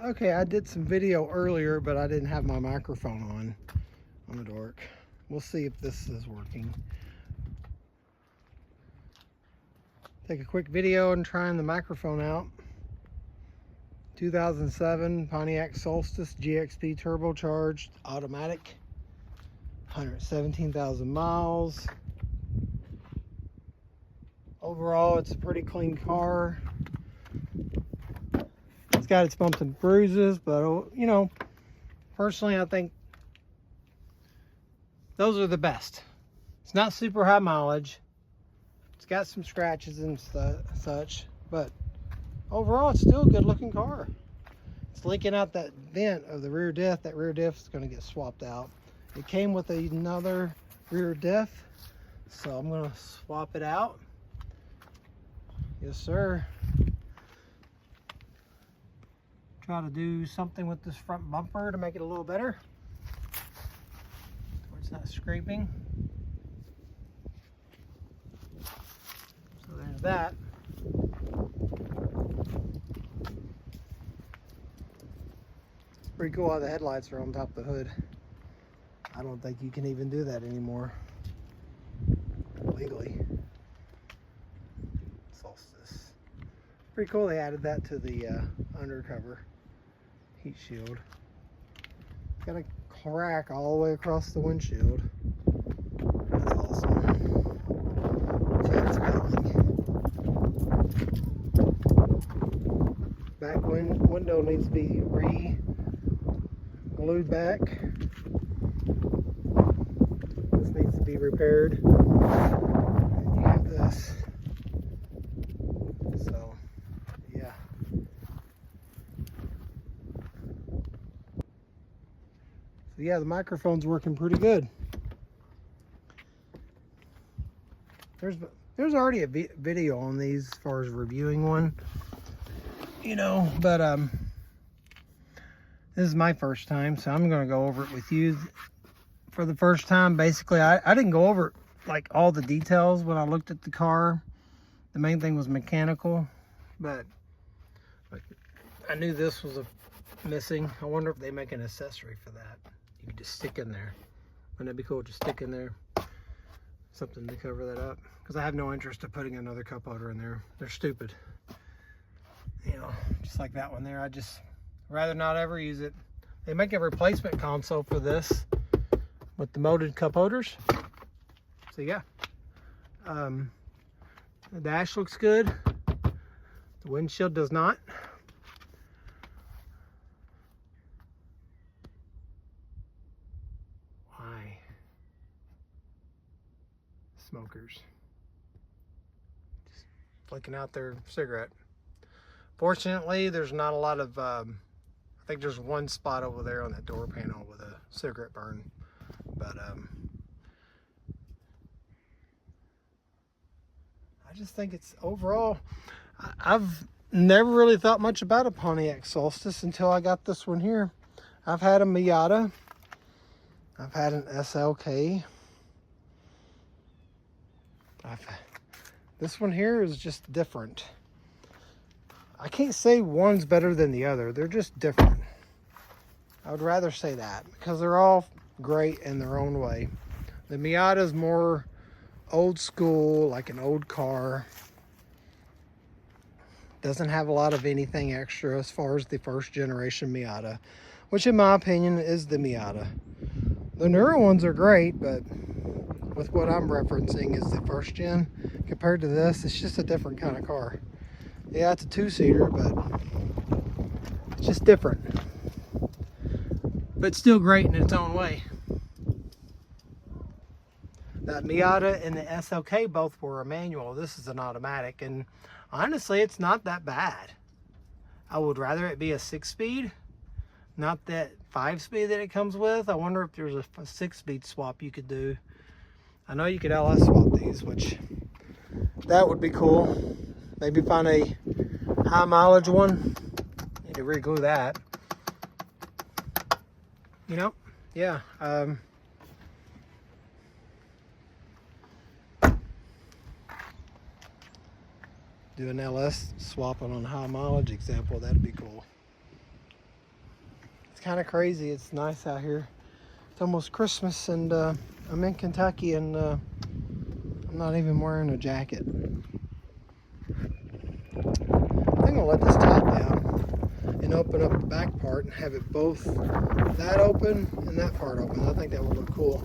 Okay, I did some video earlier, but I didn't have my microphone on the dork. We'll see if this is working. Take a quick video and trying the microphone out. 2007 Pontiac Solstice GXP turbocharged automatic. 117,000 miles. Overall, it's a pretty clean car. It's got its bumps and bruises, but you know, personally, I think those are the best. It's not super high mileage. It's got some scratches and such, but overall, it's still a good looking car. It's leaking out that vent of the rear diff. That rear diff is going to get swapped out. It came with another rear diff, so I'm going to swap it out. Yes, sir. Try to do something with this front bumper to make it a little better, where it's not scraping. So there's that. It's pretty cool how the headlights are on top of the hood. I don't think you can even do that anymore legally. Solstice. Pretty cool they added that to the undercover heat shield. Got a crack all the way across the windshield. That's awesome. Chain's going. Back window needs to be re-glued back. This needs to be repaired. And you have this. So, yeah. So yeah, the microphone's working pretty good. There's already a video on these as far as reviewing one, you know, but this is my first time, so I'm going to go over it with you for the first time. Basically, I didn't go over like all the details when I looked at the car. The main thing was mechanical, but I knew this was missing. I wonder if they make an accessory for that. You could just stick in there. Wouldn't that be cool? Just stick in there something to cover that up, because I have no interest in putting another cup holder in there. They're stupid, you know, just like that one there. I just rather not ever use it. They make a replacement console for this with the molded cup holders. So yeah, the dash looks good. The windshield does not. Why? Smokers just flicking out their cigarette. Fortunately, there's not a lot of I think there's one spot over there on that door panel with a cigarette burn, but I just think it's overall, I've never really thought much about a Pontiac Solstice until I got this one here. I've had a Miata, I've had an SLK. This one here is just different. I can't say one's better than the other. They're just different. I would rather say that, because they're all great in their own way. The Miata is more old school, like an old car. Doesn't have a lot of anything extra as far as the first generation Miata, which in my opinion is the Miata. The newer ones are great, but with what I'm referencing is the first gen. Compared to this, it's just a different kind of car. Yeah, it's a two-seater, but it's just different. But still great in its own way. That Miata and the SLK both were a manual. This is an automatic, and honestly, it's not that bad. I would rather it be a 6-speed, not that 5-speed that it comes with. I wonder if there's a 6-speed swap you could do. I know you could LS swap these, which that would be cool. Maybe find a high mileage one. Need to re-glue that. You know, yeah. Do an LS swapping on high mileage example, that'd be cool. It's kind of crazy. It's nice out here. It's almost Christmas, and I'm in Kentucky, and I'm not even wearing a jacket. I think I'll let this top down and open up the back part and have it both that open and that part open. I think that would look cool.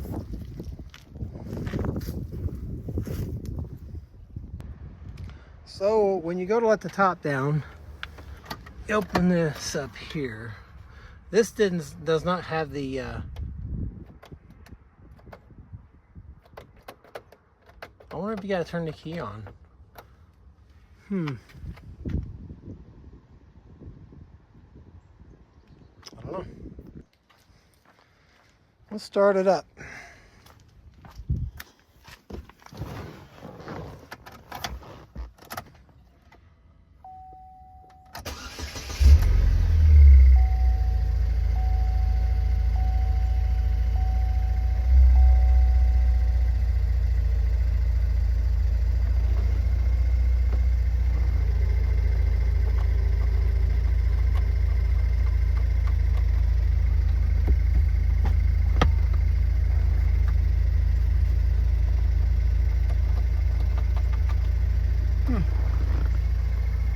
So when you go to let the top down, you open this up here. This does not have the I wonder if you gotta turn the key on. I don't know. Let's start it up.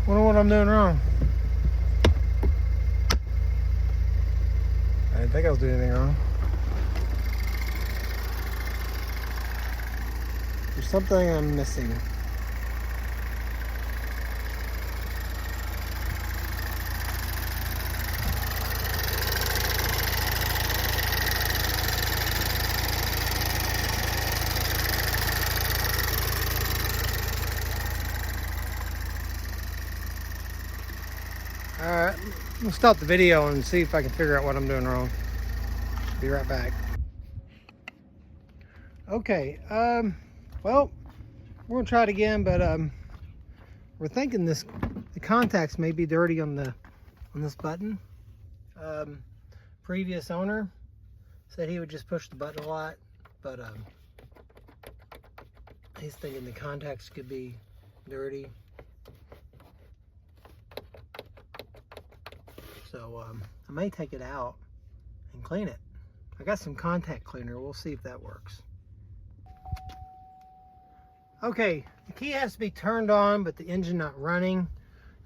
Wonder what I'm doing wrong. I didn't think I was doing anything wrong. There's something I'm missing. Alright, we'll stop the video and see if I can figure out what I'm doing wrong. Be right back. Okay, well, we're gonna try it again, but we're thinking the contacts may be dirty on this button. Previous owner said he would just push the button a lot, but he's thinking the contacts could be dirty. So I may take it out and clean it. I got some contact cleaner. We'll see if that works. Okay, the key has to be turned on, but the engine not running.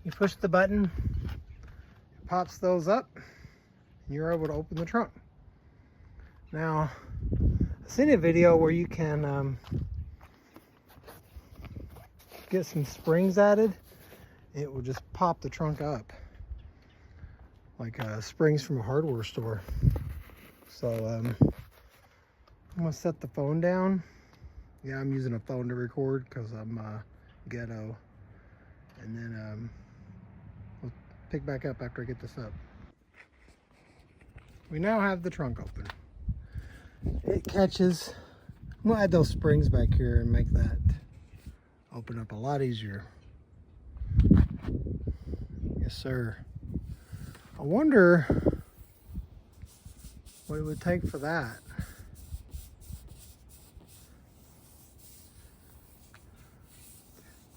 You push the button, it pops those up, and you're able to open the trunk. Now, I've seen a video where you can get some springs added. It will just pop the trunk up. Like springs from a hardware store. So I'm gonna set the phone down. Yeah, I'm using a phone to record because I'm ghetto. And then we'll pick back up after I get this up. We now have the trunk open. It catches. I'm gonna add those springs back here and make that open up a lot easier. Yes, sir. I wonder what it would take for that.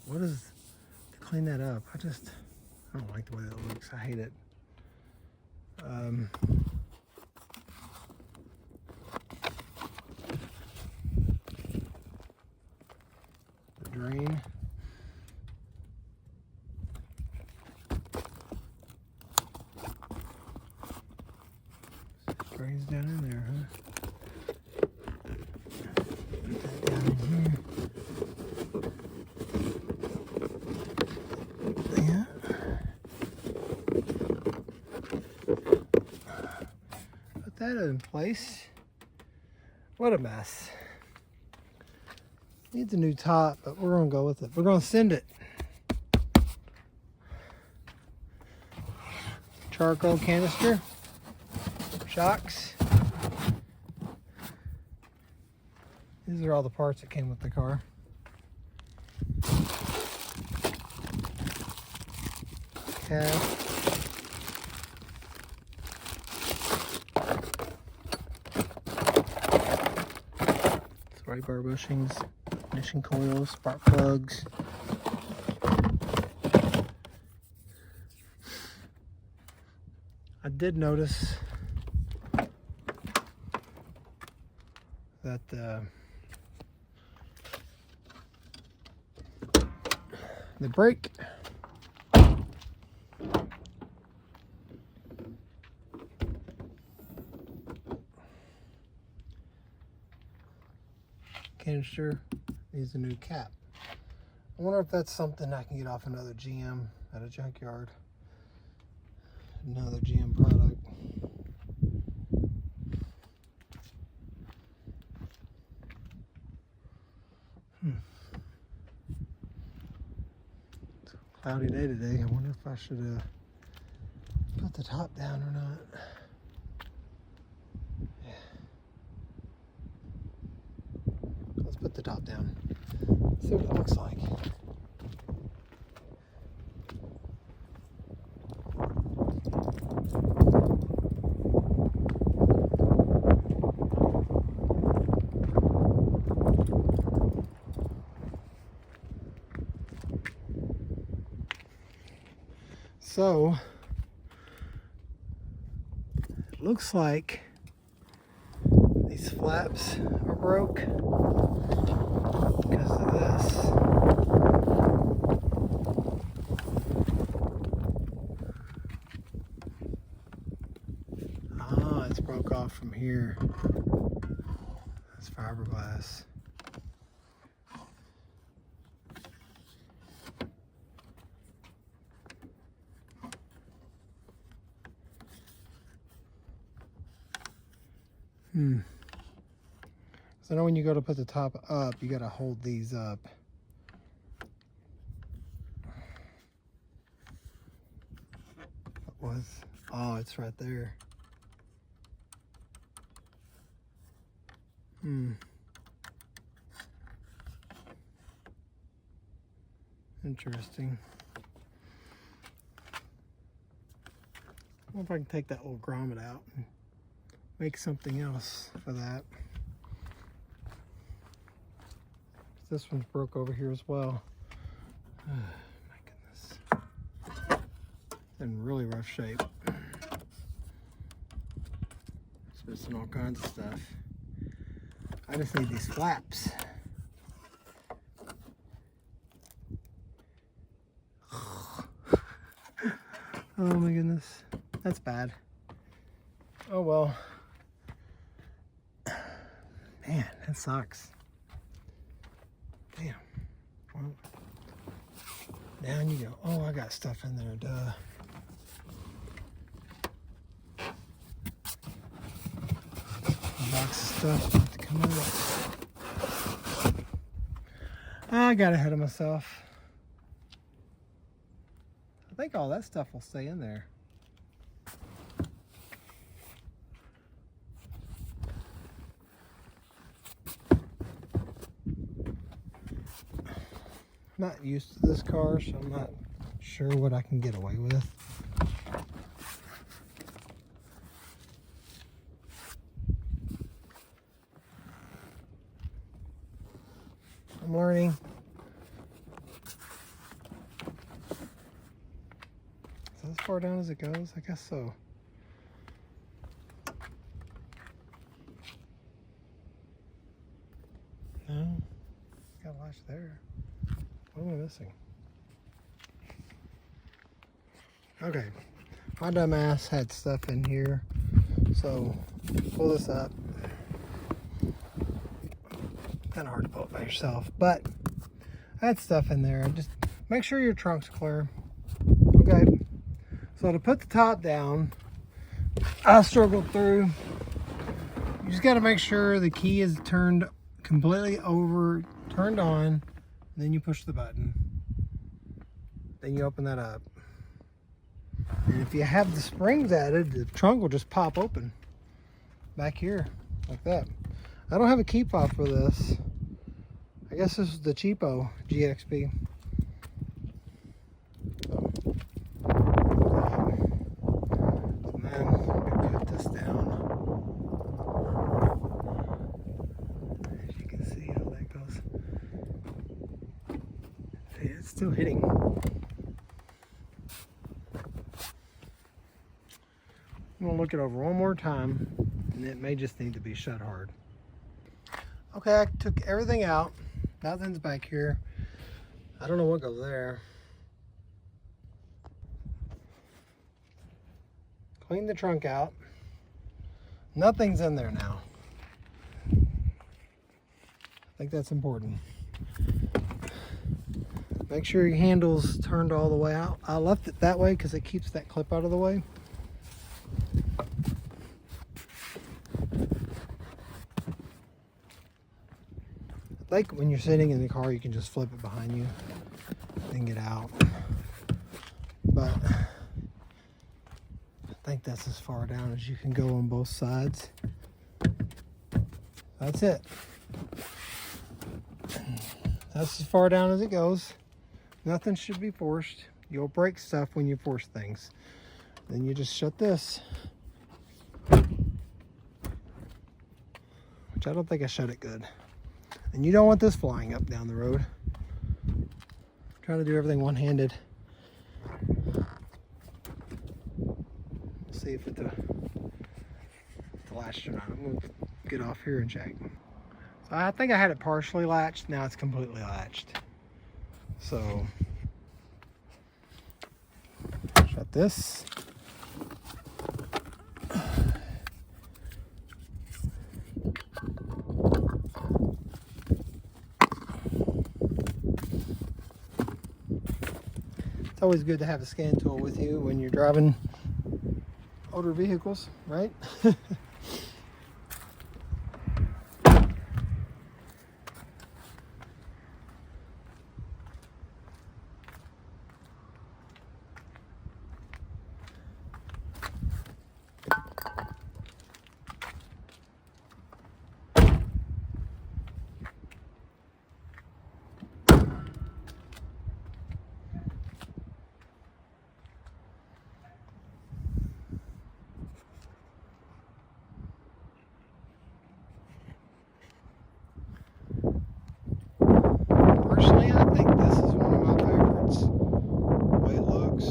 What is to clean that up? I don't like the way that looks. I hate it. The drain. Drains down in there, huh? Put that down in here. Yeah. Put that in place. What a mess. Needs a new top, but we're gonna go with it. We're gonna send it. Charcoal canister. Shocks. These are all the parts that came with the car. Cab. Sway bar bushings, ignition coils, spark plugs. I did notice that the brake canister needs a new cap. I wonder if that's something I can get off another GM at a junkyard. Another GM product. It's a cloudy day today. I wonder if I should put the top down or not. Yeah. Let's put the top down. See what it looks like. So, it looks like these flaps are broke because of this. Ah, it's broke off from here. That's fiberglass. So I know when you go to put the top up, you got to hold these up. What was? Oh, it's right there. Interesting. I wonder if I can take that little grommet out and make something else for that. This one's broke over here as well. Oh, my goodness. It's in really rough shape. It's missing all kinds of stuff. I just need these flaps. Oh my goodness. That's bad. Oh well. Man, that sucks. Damn. Well, down you go. Oh, I got stuff in there, duh. A box of stuff about to come out. I got ahead of myself. I think all that stuff will stay in there. Not used to this car, so I'm not sure what I can get away with. I'm learning. Is that as far down as it goes? I guess so. No, got a latch there. What am I missing? Okay, my dumb ass had stuff in here, so pull this up. Kind of hard to pull it by yourself, but I had stuff in there. Just make sure your trunk's clear. Okay, so to put the top down, I struggled through. You just got to make sure the key is turned completely over, turned on. Then you push the button. Then you open that up. And if you have the springs added, the trunk will just pop open back here like that. I don't have a key fob for this. I guess this is the cheapo GXP. So then we put this down. As you can see how that goes. It's still hitting. I'm gonna look it over one more time, and it may just need to be shut hard. Okay, I took everything out. Nothing's back here. I don't know what goes there. Clean the trunk out. Nothing's in there now. I think that's important. Make sure your handle's turned all the way out. I left it that way because it keeps that clip out of the way. Like when you're sitting in the car, you can just flip it behind you and get out. But I think that's as far down as you can go on both sides. That's it. That's as far down as it goes. Nothing should be forced. You'll break stuff when you force things. Then you just shut this. Which I don't think I shut it good. And you don't want this flying up down the road. I'm trying to do everything one-handed. See if it's latched or not. I'm going to get off here and check. So I think I had it partially latched. Now it's completely latched. So shut this. It's always good to have a scan tool with you when you're driving older vehicles, right? Personally, I think this is one of my favorites. The way it looks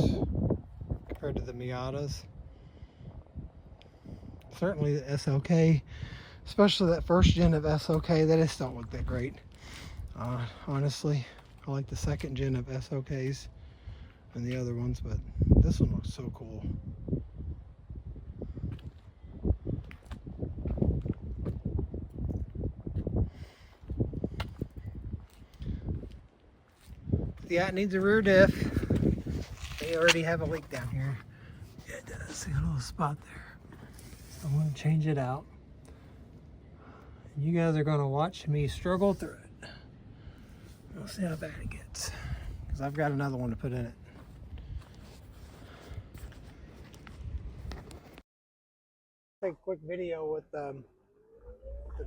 compared to the Miatas. Certainly the SLK, especially that first gen of SLK, they just don't look that great. Honestly, I like the second gen of SLKs and the other ones, but this one looks so cool. Yeah, it needs a rear diff. They already have a leak down here. Yeah, it does. See a little spot there. I'm going to change it out. You guys are going to watch me struggle through it. We'll see how bad it gets. Because I've got another one to put in it. Take a quick video with the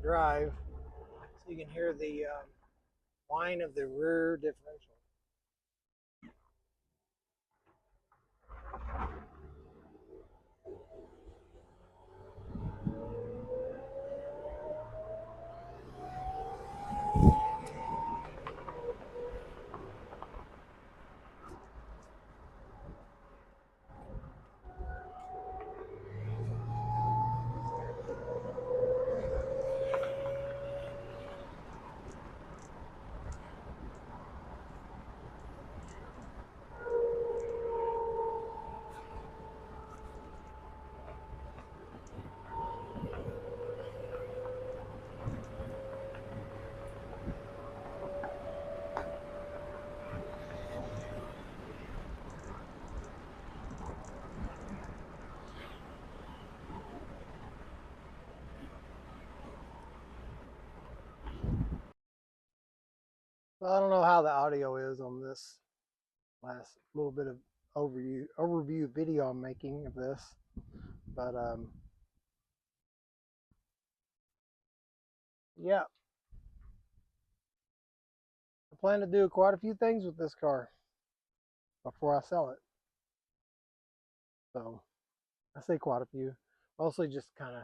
drive so you can hear the whine of the rear differential. Well, I don't know how the audio is on this last little bit of overview video I'm making of this, but yeah, I plan to do quite a few things with this car before I sell it. So I say quite a few, mostly just kind of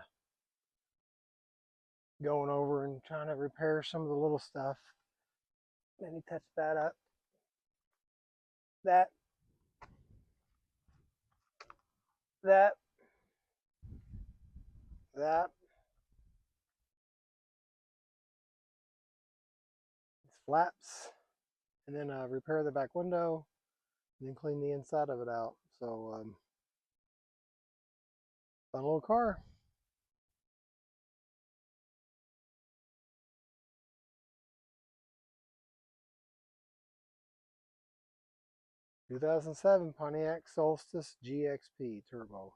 going over and trying to repair some of the little stuff. Let me touch that up. That, that, that, flaps, and then repair the back window, and then clean the inside of it out. So, fun little car. 2007 Pontiac Solstice GXP Turbo.